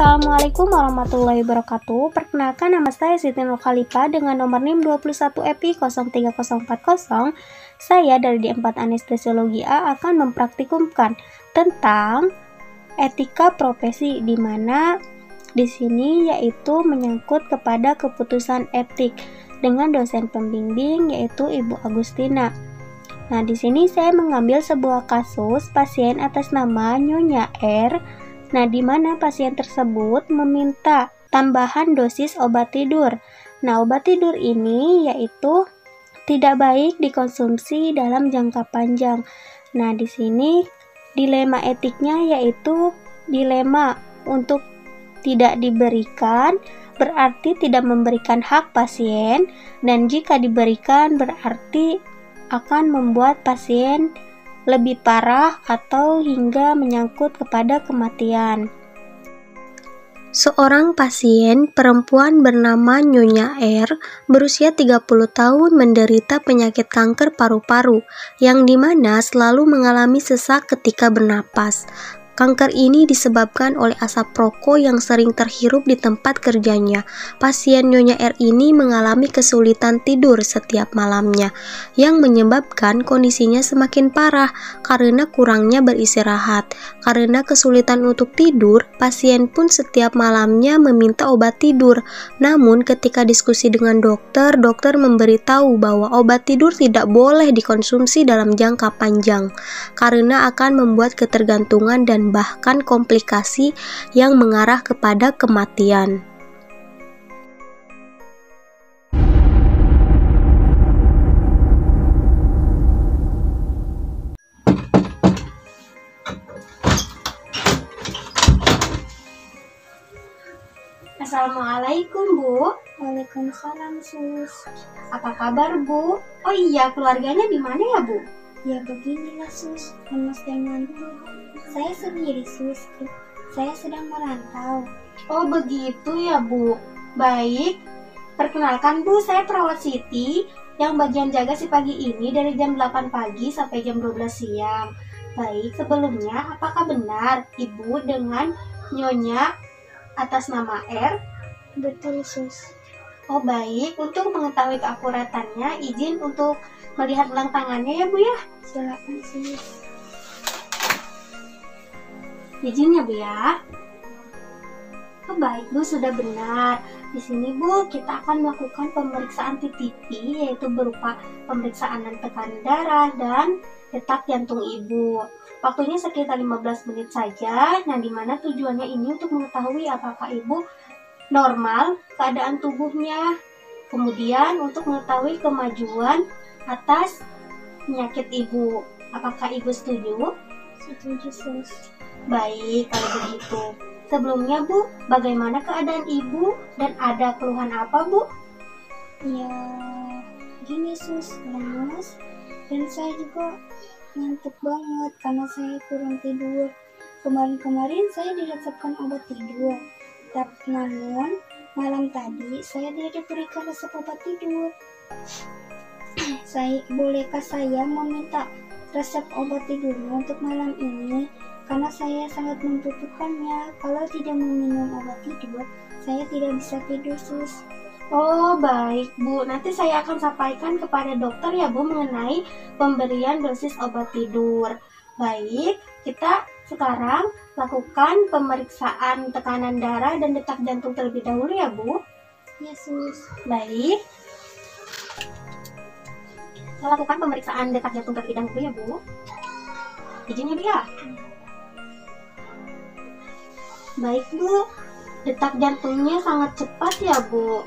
Assalamualaikum warahmatullahi wabarakatuh. Perkenalkan, nama saya Siti Nur Khalifa dengan nomor NIM 21 EPI 03040. Saya dari D4 Anestesiologi A akan mempraktikumkan tentang etika profesi, di mana di sini yaitu menyangkut kepada keputusan etik dengan dosen pembimbing yaitu Ibu Agustina. Nah, di sini saya mengambil sebuah kasus pasien atas nama Nyonya R. Nah, di mana pasien tersebut meminta tambahan dosis obat tidur. Nah, obat tidur ini yaitu tidak baik dikonsumsi dalam jangka panjang. Nah, di sini dilema etiknya yaitu dilema untuk tidak diberikan berarti tidak memberikan hak pasien, dan jika diberikan berarti akan membuat pasien lebih parah atau hingga menyangkut kepada kematian. Seorang pasien perempuan bernama Nyonya R berusia 30 tahun menderita penyakit kanker paru-paru yang dimana selalu mengalami sesak ketika bernapas. Kanker ini disebabkan oleh asap rokok yang sering terhirup di tempat kerjanya. Pasien Nyonya R ini mengalami kesulitan tidur setiap malamnya, yang menyebabkan kondisinya semakin parah karena kurangnya beristirahat. Karena kesulitan untuk tidur, pasien pun setiap malamnya meminta obat tidur. Namun ketika diskusi dengan dokter memberitahu bahwa obat tidur tidak boleh dikonsumsi dalam jangka panjang karena akan membuat ketergantungan dan bahkan komplikasi yang mengarah kepada kematian. Assalamualaikum, Bu. Waalaikumsalam, Sus. Apa kabar, Bu? Oh iya, keluarganya di mana ya, Bu? Ya beginilah, Sus. Lemas dan ngantuk. Saya sendiri, Sus. Saya sedang merantau. Oh begitu ya, Bu. Baik. Perkenalkan, Bu, saya perawat Siti yang bagian jaga si pagi ini dari jam 8 pagi sampai jam 12 siang. Baik, sebelumnya apakah benar Ibu dengan Nyonya atas nama R? Betul, Sus. Oh baik, untuk mengetahui keakuratannya, izin untuk melihat ulang tangannya ya, Bu ya. Silakan, Sus. Izin ya, Bu ya. Oh baik, Bu, sudah benar. Di sini, Bu, kita akan melakukan pemeriksaan PTP, yaitu berupa pemeriksaan tekanan darah dan detak jantung Ibu. Waktunya sekitar 15 menit saja. Nah, di mana tujuannya ini untuk mengetahui apakah Ibu normal keadaan tubuhnya. Kemudian untuk mengetahui kemajuan atas penyakit Ibu. Apakah Ibu setuju? Setuju, Sus. Baik, kalau begitu. Sebelumnya, Bu, bagaimana keadaan Ibu dan ada keluhan apa, Bu? Ya, gini, Sus. Lemas. Dan saya juga ngantuk banget karena saya kurang tidur. Kemarin-kemarin saya diresepkan obat tidur. Namun, malam tadi saya tidak diberikan resep obat tidur. Bolehkah saya meminta resep obat tidurnya untuk malam ini? Karena saya sangat membutuhkannya. Kalau tidak meminum obat tidur, saya tidak bisa tidur, Sus. Oh baik, Bu, nanti saya akan sampaikan kepada dokter ya, Bu, mengenai pemberian dosis obat tidur. Baik, kita sekarang lakukan pemeriksaan tekanan darah dan detak jantung terlebih dahulu ya, Bu. Ya, Sus. Baik, kita lakukan pemeriksaan detak jantung terlebih dahulu ya, Bu. Izinnya, Bu ya. Baik, Bu, detak jantungnya sangat cepat ya, Bu.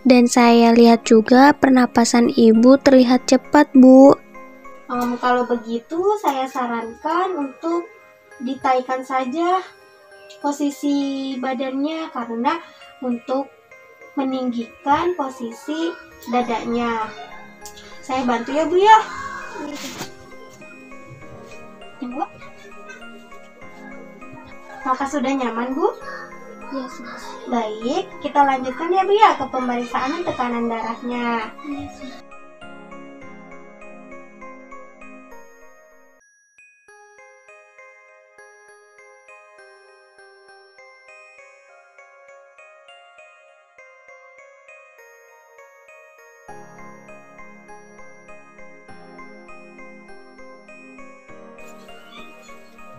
Dan saya lihat juga pernapasan Ibu terlihat cepat, Bu. Kalau begitu, saya sarankan untuk ditaikan saja posisi badannya karena untuk meninggikan posisi dadanya. Saya bantu ya, Bu ya. Ibu, apakah sudah nyaman, Bu? Ya, Sus. Baik, kita lanjutkan ya, Bu ya, ke pemeriksaan tekanan darahnya. Ya, Sus.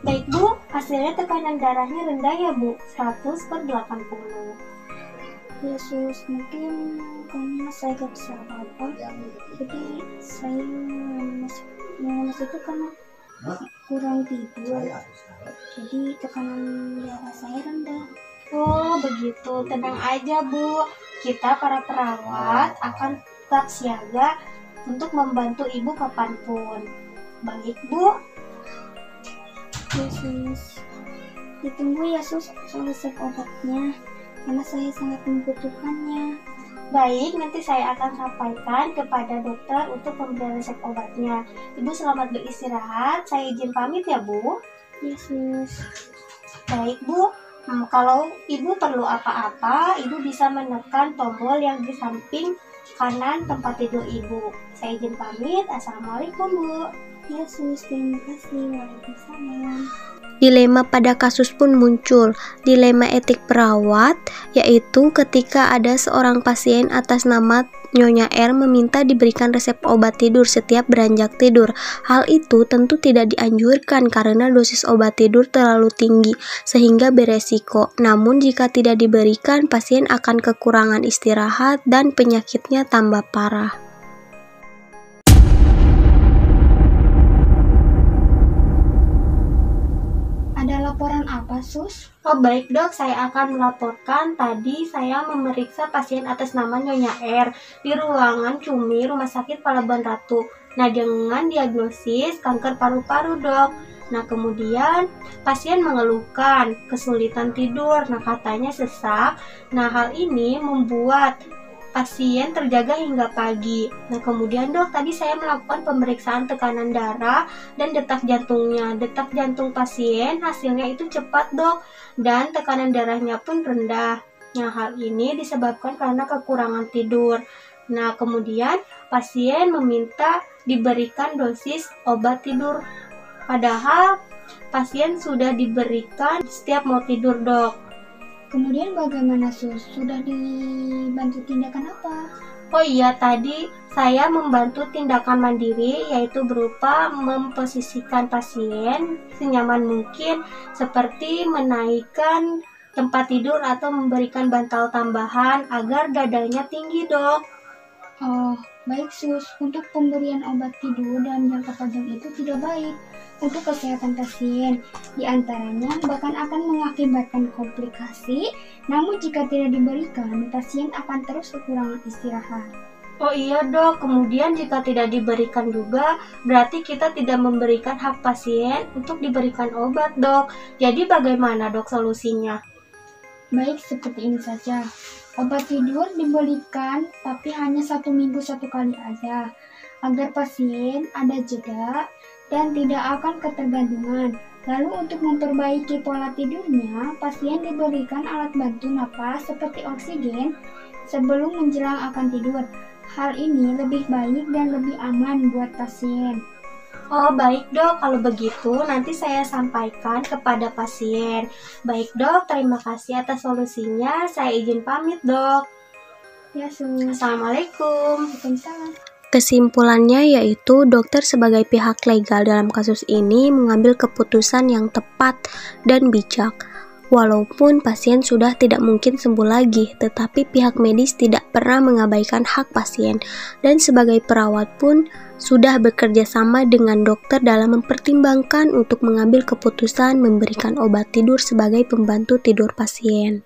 Baik Bu, hasilnya tekanan darahnya rendah ya Bu, 100/80. Ya sus, mungkin karena saya gak bisa apa-apa, jadi saya lemes itu karena kurang tidur, jadi tekanan darah saya rendah. Oh begitu, tenang aja Bu, kita para perawat akan tetap siaga untuk membantu Ibu kapanpun. Baik Bu. Ya sus, ditunggu ya sus soal resep obatnya, karena saya sangat membutuhkannya. Baik, nanti saya akan sampaikan kepada dokter untuk pemberian resep obatnya. Ibu selamat beristirahat, saya izin pamit ya Bu. Ya sus. Baik Bu, kalau Ibu perlu apa-apa, Ibu bisa menekan tombol yang di samping kanan tempat tidur Ibu. Saya izin pamit, Assalamualaikum Bu. Ya sus, terima kasih. Waalaikumsalam. Dilema pada kasus pun muncul, dilema etik perawat, yaitu ketika ada seorang pasien atas nama Nyonya R meminta diberikan resep obat tidur setiap beranjak tidur. Hal itu tentu tidak dianjurkan karena dosis obat tidur terlalu tinggi sehingga beresiko. Namun jika tidak diberikan, pasien akan kekurangan istirahat dan penyakitnya tambah parah. Ada laporan apa sus? Oh baik Dok, saya akan melaporkan tadi saya memeriksa pasien atas nama Nyonya R di ruangan Cumi Rumah Sakit Palabuhan Ratu. Nah dengan diagnosis kanker paru-paru Dok. Nah kemudian pasien mengeluhkan kesulitan tidur, nah katanya sesak. Nah hal ini membuat pasien terjaga hingga pagi. Nah kemudian Dok, tadi saya melakukan pemeriksaan tekanan darah dan detak jantungnya. Detak jantung pasien hasilnya itu cepat Dok, dan tekanan darahnya pun rendah. Nah hal ini disebabkan karena kekurangan tidur. Nah kemudian pasien meminta diberikan dosis obat tidur, padahal pasien sudah diberikan setiap mau tidur Dok. Kemudian bagaimana sus? Sudah dibantu tindakan apa? Oh iya, tadi saya membantu tindakan mandiri, yaitu berupa memposisikan pasien senyaman mungkin, seperti menaikkan tempat tidur atau memberikan bantal tambahan agar dadanya tinggi Dok. Oh, baik sus. Untuk pemberian obat tidur dalam jangka panjang itu tidak baik untuk kesehatan pasien. Di antaranya bahkan akan mengakibatkan komplikasi. Namun jika tidak diberikan, pasien akan terus kekurangan istirahat. Oh iya Dok, kemudian jika tidak diberikan juga, berarti kita tidak memberikan hak pasien untuk diberikan obat Dok. Jadi bagaimana Dok solusinya? Baik, seperti ini saja. Obat tidur diberikan tapi hanya 1 minggu 1 kali aja, agar pasien ada jeda dan tidak akan ketergantungan. Lalu untuk memperbaiki pola tidurnya, pasien diberikan alat bantu napas seperti oksigen sebelum menjelang akan tidur. Hal ini lebih baik dan lebih aman buat pasien. Oh baik Dok, kalau begitu nanti saya sampaikan kepada pasien. Baik Dok, terima kasih atas solusinya. Saya izin pamit Dok. Ya sus. Assalamualaikum. Waalaikumsalam. Kesimpulannya yaitu dokter sebagai pihak legal dalam kasus ini mengambil keputusan yang tepat dan bijak. Walaupun pasien sudah tidak mungkin sembuh lagi, tetapi pihak medis tidak pernah mengabaikan hak pasien, dan sebagai perawat pun sudah bekerja sama dengan dokter dalam mempertimbangkan untuk mengambil keputusan memberikan obat tidur sebagai pembantu tidur pasien.